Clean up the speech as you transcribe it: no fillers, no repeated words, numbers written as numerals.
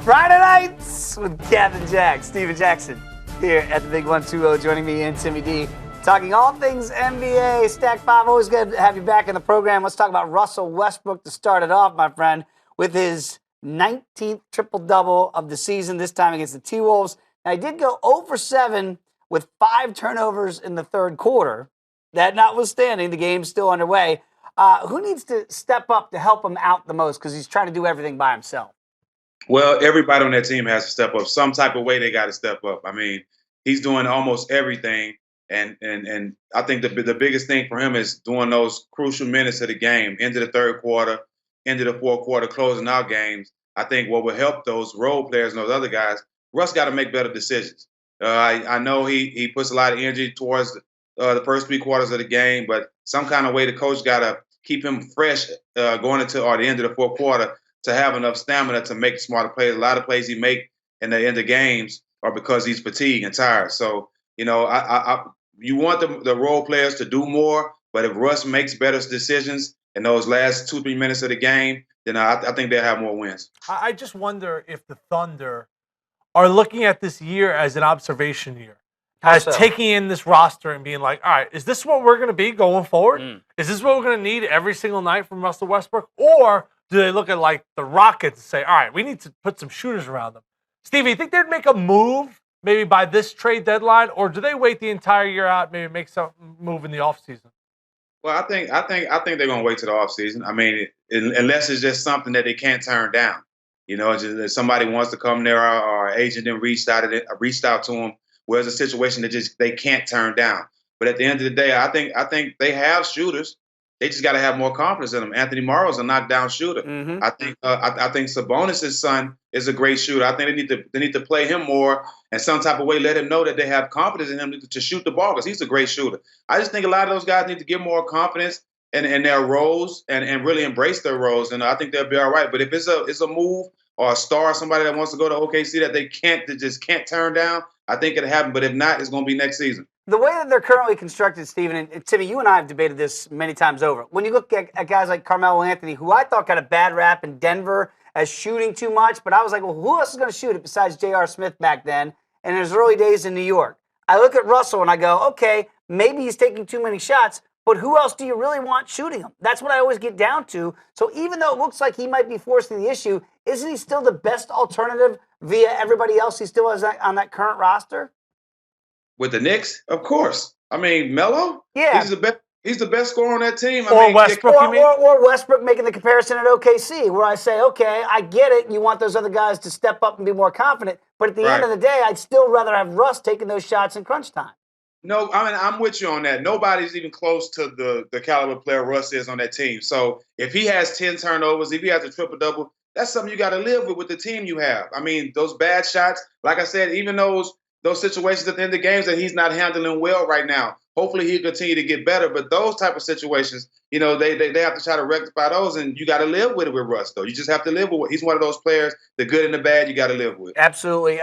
Friday nights with Captain Jack, Steven Jackson, here at the Big 120, joining me and Timmy D, talking all things NBA. Stack 5, always good to have you back in the program. Let's talk about Russell Westbrook to start it off, my friend, with his 19th triple-double of the season, this time against the T-Wolves. Now, he did go 0 for 7 with 5 turnovers in the third quarter. That notwithstanding, the game's still underway. Who needs to step up to help him out the most? Because he's trying to do everything by himself. Well, everybody on that team has to step up. Some type of way they got to step up. I mean, he's doing almost everything. And I think the biggest thing for him is doing those crucial minutes of the game, into the third quarter, into the fourth quarter, closing out games. I think what will help those role players and those other guys, Russ got to make better decisions. I know he puts a lot of energy towards the first 3 quarters of the game, but some kind of way the coach got to keep him fresh going into or the end of the fourth quarter to have enough stamina to make smarter plays. A lot of plays he make in the end of games are because he's fatigued and tired. So, you know, you want the role players to do more, but if Russ makes better decisions in those last 2-3 minutes of the game, then I think they'll have more wins. I just wonder if the Thunder are looking at this year as an observation year, as taking in this roster and being like, all right, is this what we're going to be going forward? Is this what we're going to need every single night from Russell Westbrook? Or do they look at like the Rockets and say, all right, we need to put some shooters around them? Stevie, you think they'd make a move maybe by this trade deadline, or do they wait the entire year out, maybe make some move in the offseason? Well, I think they're going to wait to the offseason. I mean, unless it's just something that they can't turn down. You know, just if somebody wants to come there, or agent then reached out to them. Where it's a situation that just they can't turn down. But at the end of the day, I think they have shooters. They just got to have more confidence in them. Anthony Morrow's a knockdown shooter. I think Sabonis' son is a great shooter. I think they need to play him more and some type of way let him know that they have confidence in him to shoot the ball because he's a great shooter. I just think a lot of those guys need to get more confidence in their roles and really embrace their roles, and I think they'll be all right. But if it's a move or a star, somebody that wants to go to OKC that they just can't turn down, I think it'll happen, but if not, it's going to be next season. The way that they're currently constructed, Stephen, and Timmy, you and I have debated this many times over. When you look at guys like Carmelo Anthony, who I thought got a bad rap in Denver as shooting too much, but I was like, well, who else is going to shoot it besides J.R. Smith back then and in his early days in New York? I look at Russell and I go, okay, maybe he's taking too many shots, but who else do you really want shooting him? That's what I always get down to. So even though it looks like he might be forcing the issue, isn't he still the best alternative via everybody else he still has on that current roster? With the Knicks, of course. I mean, Melo, yeah, he's the best scorer on that team. Or Westbrook, or Westbrook making the comparison at OKC, where I say, okay, I get it. You want those other guys to step up and be more confident, but at the end of the day, I'd still rather have Russ taking those shots in crunch time. No, I mean, I'm with you on that. Nobody's even close to the caliber player Russ is on that team. So if he has 10 turnovers, if he has a triple-double, that's something you got to live with the team you have. I mean, those bad shots, like I said, even those situations at the end of the games that he's not handling well right now. Hopefully he'll continue to get better, but those type of situations, you know, they have to try to rectify those, and you got to live with it with Russ, though. You just have to live with it. He's one of those players, the good and the bad, you got to live with. Absolutely.